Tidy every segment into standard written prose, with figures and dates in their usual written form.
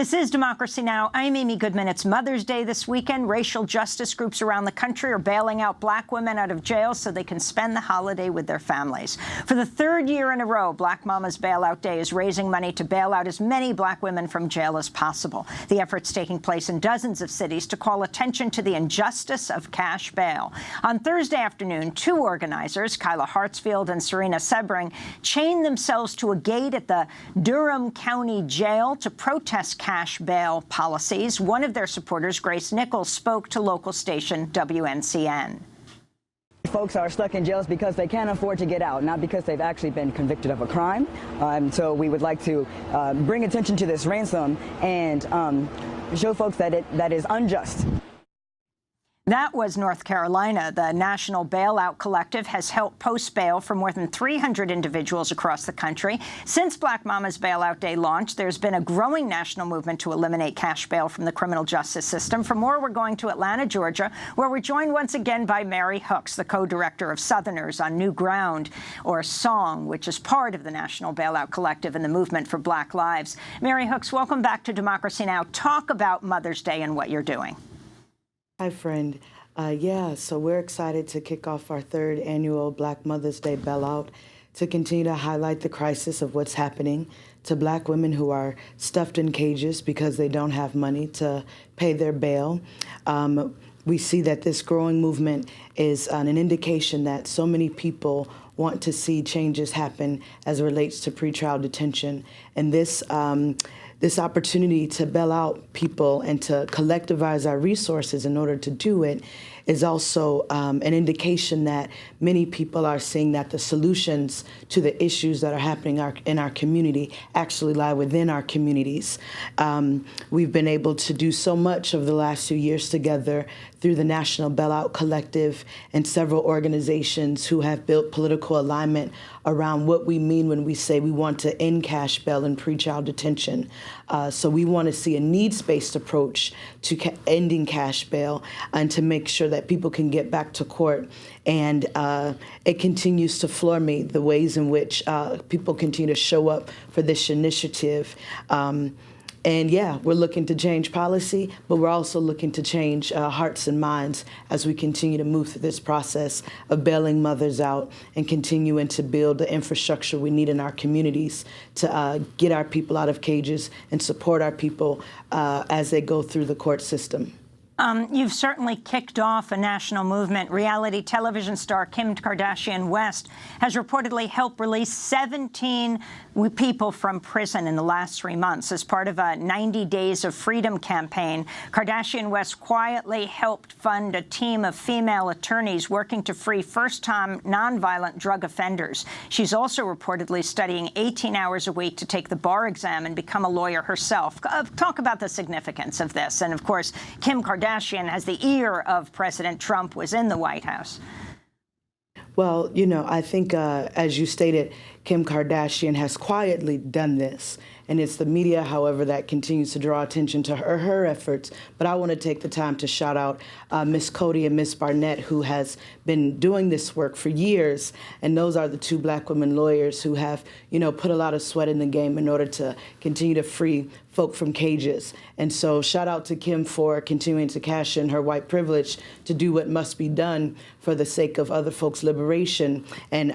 This is Democracy Now! I'm Amy Goodman. It's Mother's Day this weekend. Racial justice groups around the country are bailing out black women out of jail so they can spend the holiday with their families. For the third year in a row, Black Mama's Bailout Day is raising money to bail out as many black women from jail as possible. The effort's taking place in dozens of cities to call attention to the injustice of cash bail. On Thursday afternoon, two organizers, Kyla Hartsfield and Serena Sebring, chained themselves to a gate at the Durham County Jail to protest cash bail policies. One of their supporters, Grace Nichols, spoke to local station WNCN. Folks are stuck in jails because they can't afford to get out, not because they've actually been convicted of a crime. So we would like to bring attention to this ransom and show folks that that is unjust. That was North Carolina. The National Bailout Collective has helped post bail for more than 300 individuals across the country. Since Black Mama's Bailout Day launched, there's been a growing national movement to eliminate cash bail from the criminal justice system. For more, we're going to Atlanta, Georgia, where we're joined once again by Mary Hooks, the co-director of Southerners on New Ground, or SONG, which is part of the National Bailout Collective and the movement for Black Lives. Mary Hooks, welcome back to Democracy Now! Talk about Mother's Day and what you're doing. Hi, friend. So we're excited to kick off our third annual Black Mother's Day bailout to continue to highlight the crisis of what's happening to black women who are stuffed in cages because they don't have money to pay their bail. We see that this growing movement is an indication that so many people want to see changes happen as it relates to pretrial detention. And this opportunity to bail out people and to collectivize our resources in order to do it is also an indication that many people are seeing that the solutions to the issues that are happening in our community actually lie within our communities. We've been able to do so much over the last few years together through the National Bailout Collective and several organizations who have built political alignment around what we mean when we say we want to end cash bail and pretrial detention. So we want to see a needs-based approach to ending cash bail and to make sure that people can get back to court. And it continues to floor me the ways in which people continue to show up for this initiative. And yeah, we're looking to change policy, but we're also looking to change hearts and minds as we continue to move through this process of bailing mothers out and continuing to build the infrastructure we need in our communities to get our people out of cages and support our people as they go through the court system. You've certainly kicked off a national movement. Reality television star Kim Kardashian West has reportedly helped release 17 people from prison in the last 3 months as part of a 90 Days of Freedom campaign. Kardashian West quietly helped fund a team of female attorneys working to free first-time nonviolent drug offenders. She's also reportedly studying 18 hours a week to take the bar exam and become a lawyer herself. Talk about the significance of this. And, of course, Kim Kardashian has the ear of President Trump, was in the White House. Well, you know, I think, as you stated, Kim Kardashian has quietly done this. And it's the media, however, that continues to draw attention to her efforts. But I want to take the time to shout out Miss Cody and Miss Barnett, who has been doing this work for years. And those are the two black women lawyers who have, you know, put a lot of sweat in the game in order to continue to free folk from cages. And so shout out to Kim for continuing to cash in her white privilege to do what must be done for the sake of other folks' liberation. And,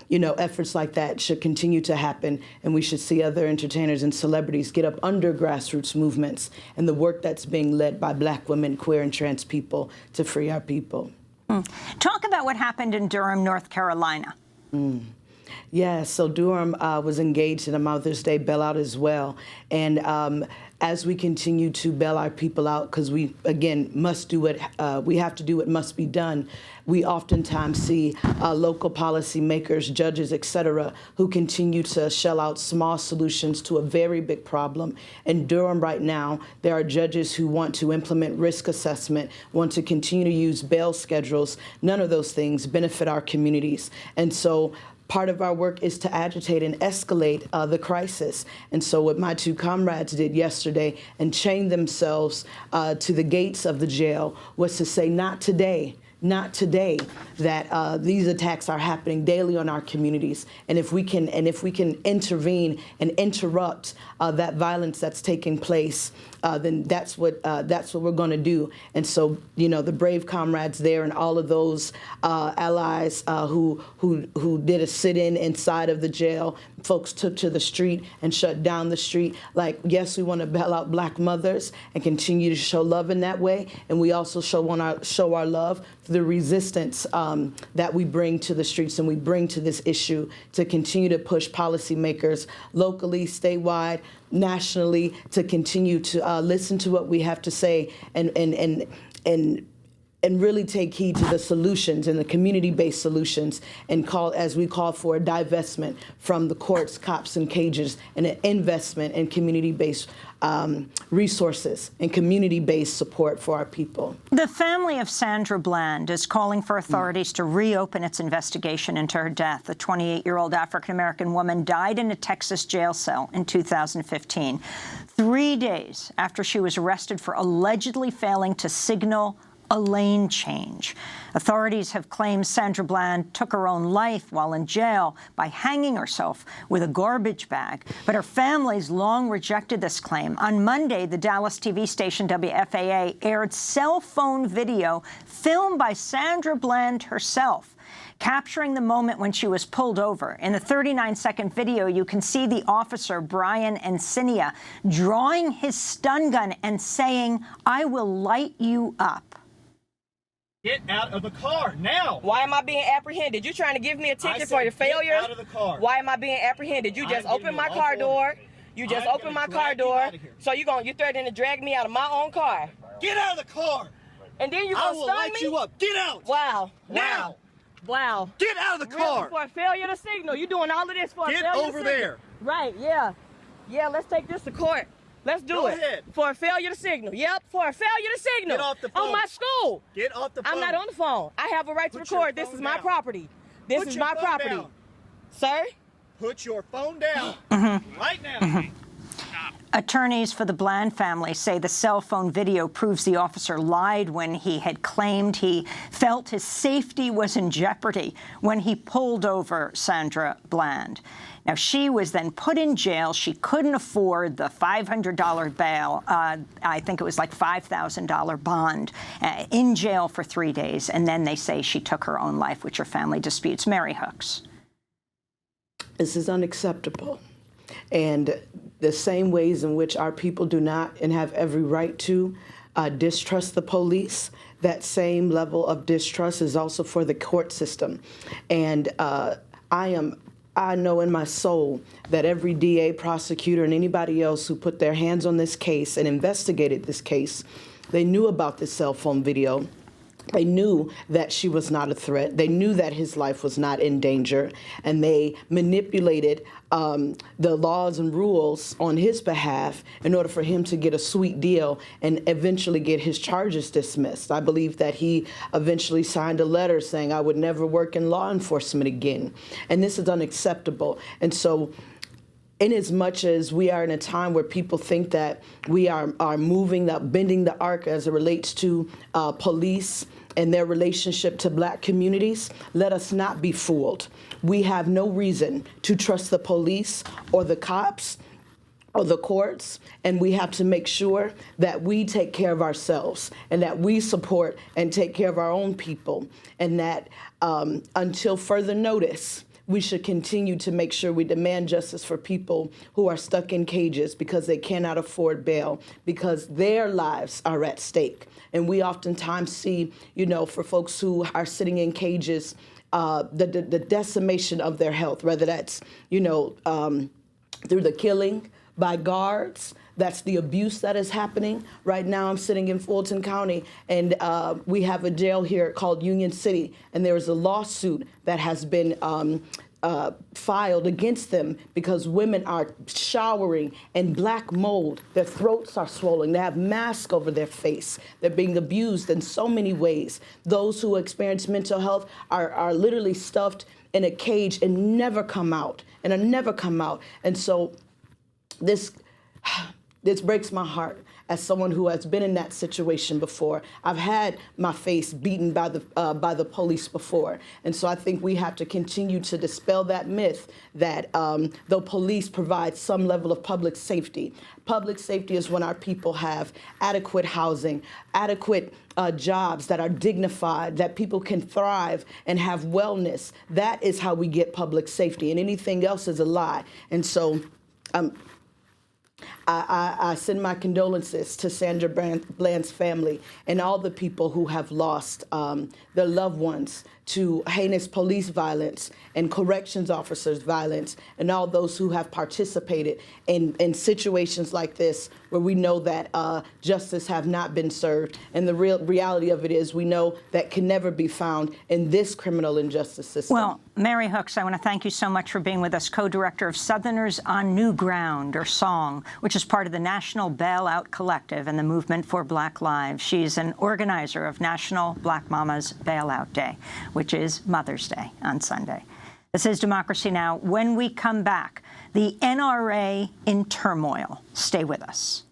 you know, efforts like that should continue to happen. And we should see other entertainers and celebrities get up under grassroots movements and the work that's being led by black women, queer and trans people to free our people. Talk about what happened in Durham, North Carolina. Yeah, so Durham was engaged in a Mother's Day bailout as well. And as we continue to bail our people out, because we, again, must do what we have to do what must be done, we oftentimes see local policymakers, judges, et cetera, who continue to shell out small solutions to a very big problem. In Durham right now, there are judges who want to implement risk assessment, want to continue to use bail schedules. None of those things benefit our communities. And so part of our work is to agitate and escalate the crisis. And so what my two comrades did yesterday and chained themselves to the gates of the jail was to say, not today. not today, that these attacks are happening daily on our communities. And if we can intervene and interrupt that violence that's taking place, then that's what we're going to do. And so, the brave comrades there and all of those allies who did a sit-in inside of the jail, folks took to the street and shut down the street. Like, yes, we want to bail out Black mothers and continue to show love in that way, and we also want to show our love through the resistance that we bring to the streets and we bring to this issue to continue to push policymakers locally, statewide, nationally, to continue to listen to what we have to say and really take heed to the solutions and the community-based solutions, and as we call for a divestment from the courts, cops, and cages, and an investment in community-based resources and community-based support for our people. The family of Sandra Bland is calling for authorities to reopen its investigation into her death. The 28-year-old African-American woman died in a Texas jail cell in 2015, 3 days after she was arrested for allegedly failing to signal a lane change. Authorities have claimed Sandra Bland took her own life while in jail by hanging herself with a garbage bag, but her family's long rejected this claim. On Monday, the Dallas TV station WFAA aired cell phone video filmed by Sandra Bland herself, capturing the moment when she was pulled over. In the 39-second video, you can see the officer, Brian Encinia, drawing his stun gun and saying, "I will light you up." Get out of the car now! Why am I being apprehended? You trying to give me a ticket for your failure? Get out of the car. Why am I being apprehended? You just opened my car door. You just opened my car door. So you threatening to drag me out of my own car. Get out of the car! And then you gonna stun me? I will light you up. Get out! Wow. Now! Wow. Get out of the car! Really, for a failure to signal. You doing all of this for a failure to signal. Get over there. Right, yeah. Yeah, let's take this to court. Let's do it. Go ahead. For a failure to signal. Yep, for a failure to signal. Get off the phone. On my school. Get off the phone. I'm not on the phone. I have a right to record. This is my property. This is my property. Down. Sir? Put your phone down right now. Attorneys for the Bland family say the cell phone video proves the officer lied when he had claimed he felt his safety was in jeopardy when he pulled over Sandra Bland. Now, she was then put in jail. She couldn't afford the $500 bail. I think it was like $5,000 bond, in jail for 3 days. And then they say she took her own life, which her family disputes. Mary Hooks. This is unacceptable. And the same ways in which our people do not and have every right to distrust the police, that same level of distrust is also for the court system. And I know in my soul that every DA, prosecutor, and anybody else who put their hands on this case and investigated this case, they knew about this cell phone video. They knew that she was not a threat. They knew that his life was not in danger, and they manipulated the laws and rules on his behalf in order for him to get a sweet deal and eventually get his charges dismissed. I believe that he eventually signed a letter saying, "I would never work in law enforcement again." And this is unacceptable. And so, in as much as we are in a time where people think that we are bending the arc as it relates to police and their relationship to Black communities, let us not be fooled. We have no reason to trust the police or the cops or the courts, and we have to make sure that we take care of ourselves and that we support and take care of our own people, and that until further notice, we should continue to make sure we demand justice for people who are stuck in cages because they cannot afford bail, because their lives are at stake. And we oftentimes see, for folks who are sitting in cages, the decimation of their health, whether that's, through the killing by guards. That's the abuse that is happening. Right now, I'm sitting in Fulton County, and we have a jail here called Union City, and there is a lawsuit that has been filed against them because women are showering in black mold. Their throats are swollen. They have masks over their face. They're being abused in so many ways. Those who experience mental health are literally stuffed in a cage and never come out, and so this this breaks my heart as someone who has been in that situation before. I've had my face beaten by the police before. And so I think we have to continue to dispel that myth that though police provide some level of public safety is when our people have adequate housing, adequate jobs that are dignified, that people can thrive and have wellness. That is how we get public safety, and anything else is a lie. And so I send my condolences to Sandra Bland's family and all the people who have lost their loved ones to heinous police violence and corrections officers' violence, and all those who have participated in situations like this where we know that justice have not been served. And the reality of it is we know that can never be found in this criminal injustice system. Well, Mary Hooks, I want to thank you so much for being with us, co-director of Southerners on New Ground, or SONG, which is part of the National Bailout Collective and the Movement for Black Lives. She's an organizer of National Black Mamas Bailout Day, which is Mother's Day on Sunday. This is Democracy Now! When we come back, the NRA in turmoil. Stay with us.